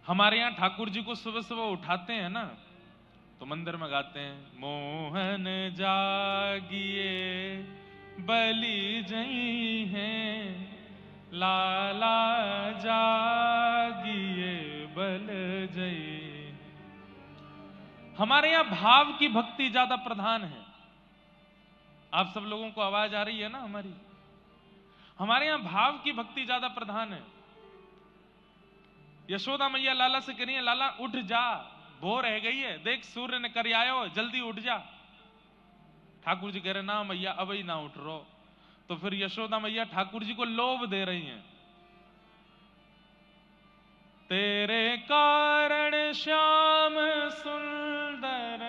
हमारे यहाँ ठाकुर जी को सुबह सुबह उठाते हैं ना, तो मंदिर में गाते हैं, मोहन जागिए बलि जई हैं, लाला जागिए बल जई। हमारे यहां भाव की भक्ति ज्यादा प्रधान है। आप सब लोगों को आवाज आ रही है ना हमारी? हमारे यहां भाव की भक्ति ज्यादा प्रधान है। यशोदा मैया लाला से कह रही है, लाला उठ जा, भोर रह गई है, देख सूर्य ने कर आयो, जल्दी उठ जा। ठाकुर जी कह रहे, ना मैया अब ही ना उठ रो। तो फिर यशोदा मैया ठाकुर जी को लोभ दे रही हैं, तेरे कारण श्याम सुंदर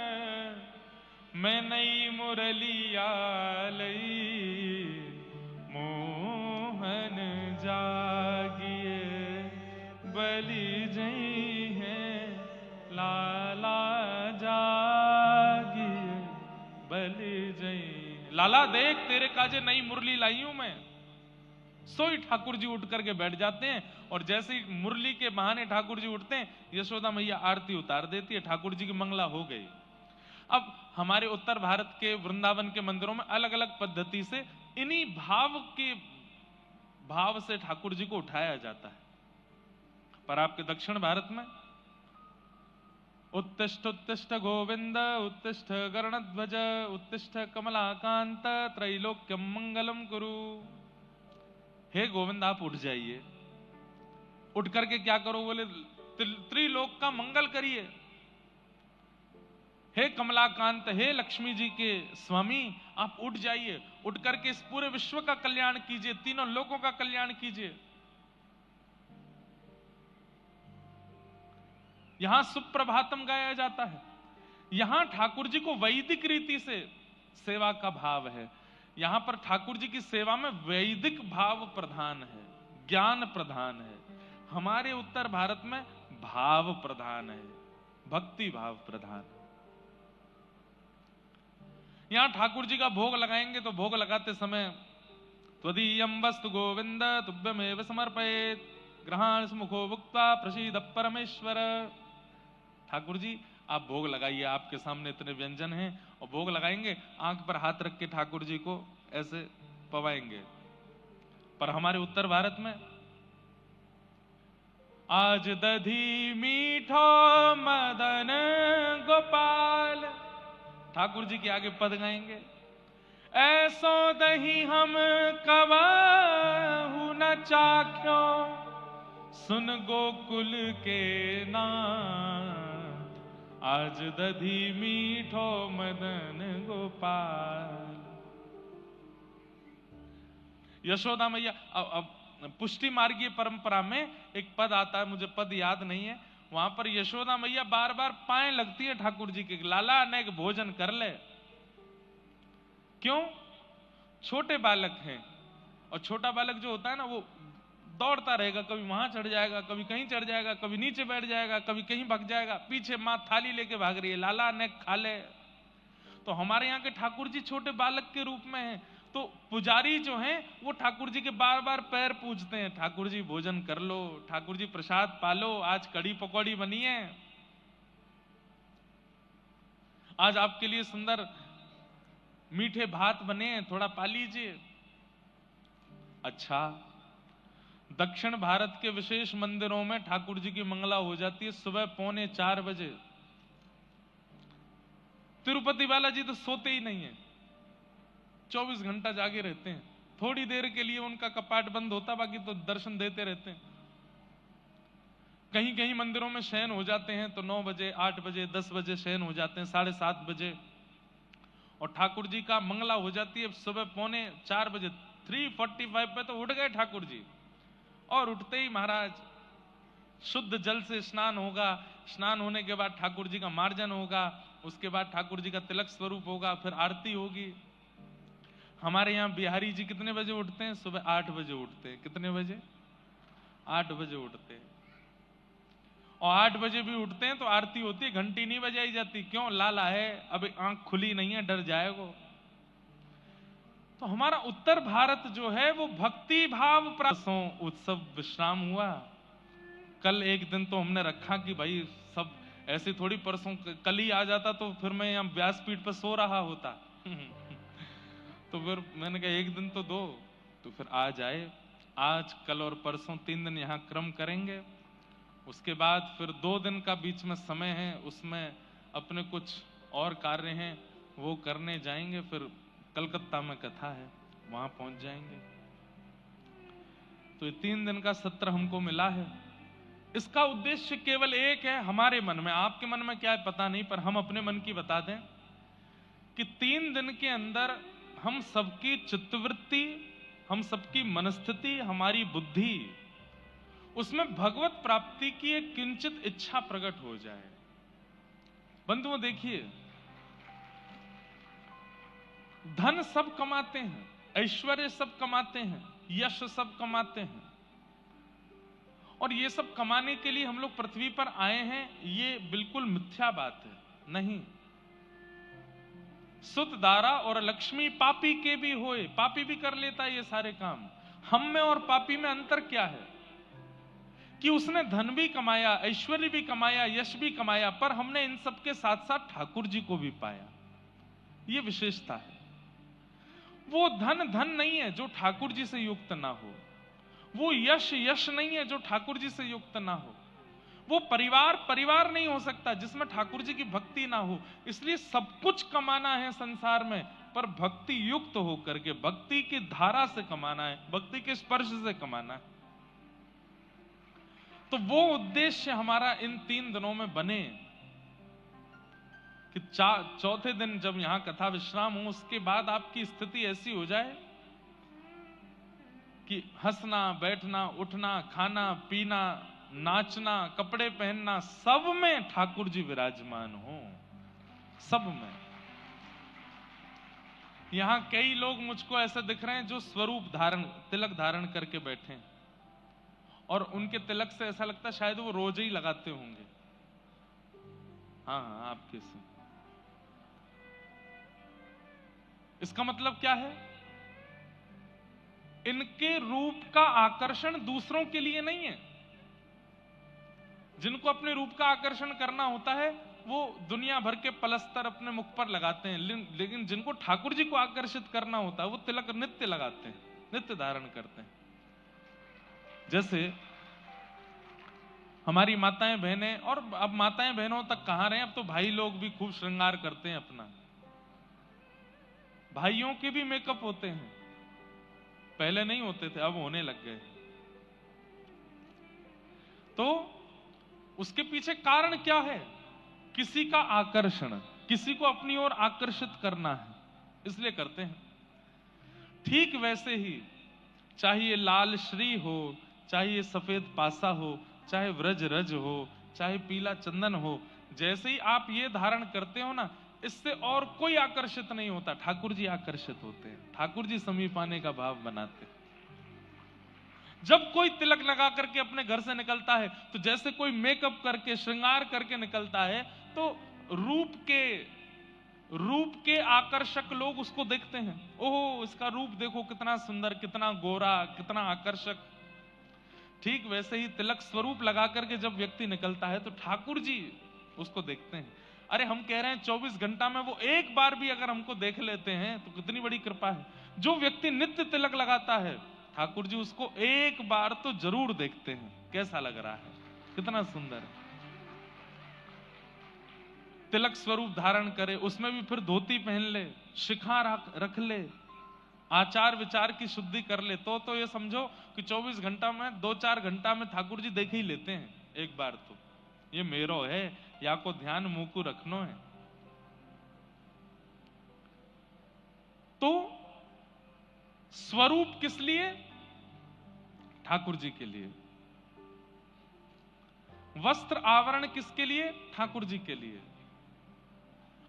मैं नई मुरलिया लई, मोहन जागिए बलि जई हैं, लाला जागिए बलि जई। लाला देख तेरे काजे नई मुरली लाई हूं मैं। सोई ठाकुर जी उठ करके बैठ जाते हैं, और जैसे ही मुरली के बहाने ठाकुर जी उठते हैं, यशोदा मैया आरती उतार देती है, ठाकुर जी की मंगला हो गई। अब हमारे उत्तर भारत के वृंदावन के मंदिरों में अलग अलग पद्धति से इन्हीं भाव से ठाकुर जी को उठाया जाता है। पर आपके दक्षिण भारत में उत्तिष्ठ उत्तिष्ठ गोविंद उत्तिष्ठ गरुणध्वज उत्तिष्ठ कमलाकांत त्रैलोक्यम मंगलम कुरु। हे गोविंद आप उठ जाइए, उठ करके क्या करो? बोले त्रिलोक का मंगल करिए। हे कमलाकांत, हे लक्ष्मी जी के स्वामी, आप उठ जाइए, उठ करके इस पूरे विश्व का कल्याण कीजिए, तीनों लोकों का कल्याण कीजिए। यहां सुप्रभातम गाया जाता है। यहां ठाकुर जी को वैदिक रीति से सेवा का भाव है। यहां पर ठाकुर जी की सेवा में वैदिक भाव प्रधान है, ज्ञान प्रधान है। हमारे उत्तर भारत में भाव प्रधान है, भक्ति भाव प्रधान है। यहां ठाकुर जी का भोग लगाएंगे तो भोग लगाते समय त्वदीयं वस्तु गोविंद तुभ्यमेव समर्पयेत् ग्रहाण मुखो भुक्त्वा प्रसीद परमेश्वर। ठाकुर जी आप भोग लगाइए, आपके सामने इतने व्यंजन हैं, और भोग लगाएंगे, आंख पर हाथ रख के ठाकुर जी को ऐसे पवाएंगे। पर हमारे उत्तर भारत में आज दधी मीठो मदन गोपाल, ठाकुर जी के आगे पद गाएंगे, ऐसो दही हम कबहु न चाख्यो, सुन गोकुल के नाम, आज दधी मीठो मदन गोपाल। यशोदा मैया, अब पुष्टि मार्गीय परंपरा में एक पद आता है, मुझे पद याद नहीं है, वहां पर यशोदा मैया बार बार पाए लगती है ठाकुर जी के, लाला अनेक भोजन कर ले। क्यों? छोटे बालक हैं, और छोटा बालक जो होता है ना, वो दौड़ता रहेगा, कभी वहां चढ़ जाएगा, कभी कहीं चढ़ जाएगा, कभी नीचे बैठ जाएगा, कभी कहीं भाग जाएगा, पीछे मां थाली लेके भाग रही है, लाला अनेक खा ले। तो हमारे यहाँ के ठाकुर जी छोटे बालक के रूप में हैं। तो पुजारी जो हैं वो ठाकुर जी के बार बार पैर पूजते हैं, ठाकुर जी भोजन कर लो, ठाकुर जी प्रसाद पालो, आज कड़ी पकौड़ी बनी है, आज आपके लिए सुंदर मीठे भात बने हैं, थोड़ा पा लीजिए। अच्छा, दक्षिण भारत के विशेष मंदिरों में ठाकुर जी की मंगला हो जाती है सुबह 3:45 बजे। तिरुपति बालाजी तो सोते ही नहीं है, 24 घंटा जागे रहते हैं। थोड़ी देर के लिए उनका कपाट बंद होता, बाकी तो दर्शन देते रहते हैं। कहीं कहीं मंदिरों में शयन हो जाते हैं तो 9 बजे, 8 बजे, 10 बजे शयन हो जाते हैं, 7:30 बजे। और ठाकुर जी का मंगला हो जाती है सुबह 3:45 बजे। 3:45 पे तो उठ गए ठाकुर जी, और उठते ही महाराज शुद्ध जल से स्नान होगा, स्नान होने के बाद ठाकुर जी का मार्जन होगा, उसके बाद ठाकुर जी का तिलक स्वरूप होगा, फिर आरती होगी। हमारे यहाँ बिहारी जी कितने बजे उठते हैं? सुबह 8 बजे उठते हैं। कितने बजे? 8 बजे उठते हैं, और 8 बजे भी उठते हैं तो आरती होती है, घंटी नहीं बजाई जाती। क्यों? लाला है, अभी आंख खुली नहीं है, डर जाएगा। तो हमारा उत्तर भारत जो है वो भक्ति भाव उत्सव विश्राम हुआ, कल एक दिन तो हमने रखा कि भाई सब ऐसे थोड़ी, परसों कल ही आ जाता तो फिर मैं यहाँ व्यासपीठ पर सो रहा होता। तो फिर मैंने कहा एक दिन तो दो, तो फिर आज आए। आज कल और परसों 3 दिन यहाँ क्रम करेंगे, उसके बाद फिर 2 दिन का बीच में समय है, उसमें अपने कुछ और कार्य हैं वो करने जाएंगे। फिर कलकत्ता में कथा है, वहां पहुंच जाएंगे। तो ये 3 दिन का सत्र हमको मिला है। इसका उद्देश्य केवल एक है हमारे मन में, आपके मन में क्या है पता नहीं, पर हम अपने मन की बता दें कि 3 दिन के अंदर हम सबकी चित्तवृत्ति, हम सबकी मनस्थिति, हमारी बुद्धि, उसमें भगवत प्राप्ति की एक किंचित इच्छा प्रकट हो जाए। बंधुओं देखिए, धन सब कमाते हैं, ऐश्वर्य सब कमाते हैं, यश सब कमाते हैं, और ये सब कमाने के लिए हम लोग पृथ्वी पर आए हैं, ये बिल्कुल मिथ्या बात है। नहीं, सुत दारा और लक्ष्मी पापी के भी होए, पापी भी कर लेता है ये सारे काम। हम में और पापी में अंतर क्या है कि उसने धन भी कमाया, ऐश्वर्य भी कमाया, यश भी कमाया, पर हमने इन सब के साथ साथ ठाकुर जी को भी पाया। ये विशेषता है। वो धन धन नहीं है जो ठाकुर जी से युक्त ना हो, वो यश यश नहीं है जो ठाकुर जी से युक्त ना हो, वो परिवार परिवार नहीं हो सकता जिसमें ठाकुर जी की भक्ति ना हो। इसलिए सब कुछ कमाना है संसार में, पर भक्ति युक्त होकर के, भक्ति की धारा से कमाना है, भक्ति के स्पर्श से कमाना है। तो वो उद्देश्य हमारा इन 3 दिनों में बने कि चौथे दिन जब यहां कथा विश्राम हो, उसके बाद आपकी स्थिति ऐसी हो जाए कि हंसना, बैठना, उठना, खाना, पीना, नाचना, कपड़े पहनना, सब में ठाकुर जी विराजमान हो, सब में। यहां कई लोग मुझको ऐसे दिख रहे हैं जो स्वरूप धारण, तिलक धारण करके बैठे हैं, और उनके तिलक से ऐसा लगता है शायद वो रोज ही लगाते होंगे। हाँ, आपके से। इसका मतलब क्या है? इनके रूप का आकर्षण दूसरों के लिए नहीं है। जिनको अपने रूप का आकर्षण करना होता है वो दुनिया भर के पलस्तर अपने मुख पर लगाते हैं, लेकिन जिनको ठाकुर जी को आकर्षित करना होता है वो तिलक नित्य लगाते हैं, नित्य धारण करते हैं। जैसे हमारी माताएं बहनें, और अब माताएं बहनों तक कहां रहे, अब तो भाई लोग भी खूब श्रृंगार करते हैं अपना। भाइयों के भी मेकअप होते हैं, पहले नहीं होते थे, अब होने लग गए। तो उसके पीछे कारण क्या है? किसी का आकर्षण, किसी को अपनी ओर आकर्षित करना है, इसलिए करते हैं। ठीक वैसे ही चाहे ये लाल श्री हो, चाहे ये सफेद पासा हो, चाहे व्रज रज हो, चाहे पीला चंदन हो, जैसे ही आप ये धारण करते हो ना, इससे और कोई आकर्षित नहीं होता, ठाकुर जी आकर्षित होते हैं, ठाकुर जी समीप आने का भाव बनाते हैं। जब कोई तिलक लगा करके अपने घर से निकलता है, तो जैसे कोई मेकअप करके, श्रृंगार करके निकलता है, तो रूप के आकर्षक लोग उसको देखते हैं, ओह इसका रूप देखो कितना सुंदर, कितना गोरा, कितना आकर्षक। ठीक वैसे ही तिलक स्वरूप लगा करके जब व्यक्ति निकलता है तो ठाकुर जी उसको देखते हैं। अरे हम कह रहे हैं 24 घंटा में वो एक बार भी अगर हमको देख लेते हैं तो कितनी बड़ी कृपा है। जो व्यक्ति नित्य तिलक लगाता है, ठाकुर जी उसको एक बार तो जरूर देखते हैं, कैसा लग रहा है, कितना सुंदर है। तिलक स्वरूप धारण करे, उसमें भी फिर धोती पहन ले, शिखा रख ले, आचार विचार की शुद्धि कर ले, तो ये समझो कि 24 घंटा में 2-4 घंटा में ठाकुर जी देख ही लेते हैं एक बार तो। ये मेरो है या को ध्यान मुकु रखनो है। तो स्वरूप किस लिए? ठाकुर जी के लिए। वस्त्र आवरण किसके लिए? ठाकुर जी के लिए।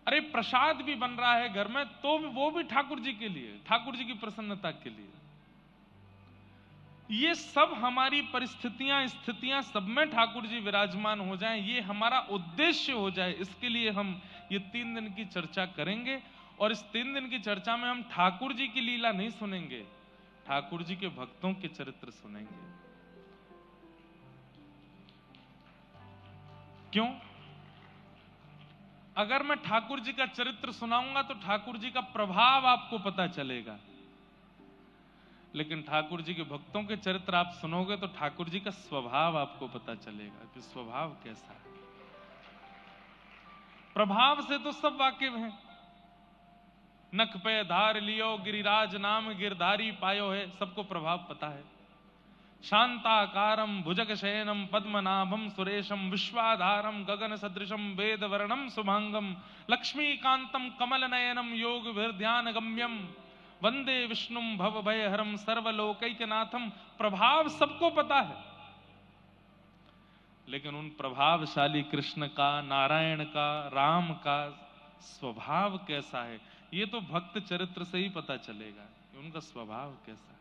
अरे प्रसाद भी बन रहा है घर में तो वो भी ठाकुर जी के लिए, ठाकुर जी की प्रसन्नता के लिए। ये सब हमारी परिस्थितियां, स्थितियां, सब में ठाकुर जी विराजमान हो जाएं, ये हमारा उद्देश्य हो जाए, इसके लिए हम ये 3 दिन की चर्चा करेंगे। और इस 3 दिन की चर्चा में हम ठाकुर जी की लीला नहीं सुनेंगे, ठाकुर जी के भक्तों के चरित्र सुनेंगे। क्यों? अगर मैं ठाकुर जी का चरित्र सुनाऊंगा तो ठाकुर जी का प्रभाव आपको पता चलेगा, लेकिन ठाकुर जी के भक्तों के चरित्र आप सुनोगे तो ठाकुर जी का स्वभाव आपको पता चलेगा कि स्वभाव कैसा है। प्रभाव से तो सब वाकिफ हैं। नख पे धार लियो गिरिराज नाम गिरधारी पायो है, सबको प्रभाव पता है। शांताकारम भुजग शयनम पद्मनाभम सुरेशम विश्वाधारम गगन सदृशम वेद वर्णम शुभांगम लक्ष्मीकांतम कमल नयनम योग ध्यान गम्यम वंदे विष्णुम भव भयहरम सर्वलोकैकनाथम। प्रभाव सबको पता है, लेकिन उन प्रभावशाली कृष्ण का, नारायण का, राम का स्वभाव कैसा है, ये तो भक्त चरित्र से ही पता चलेगा कि उनका स्वभाव कैसा है।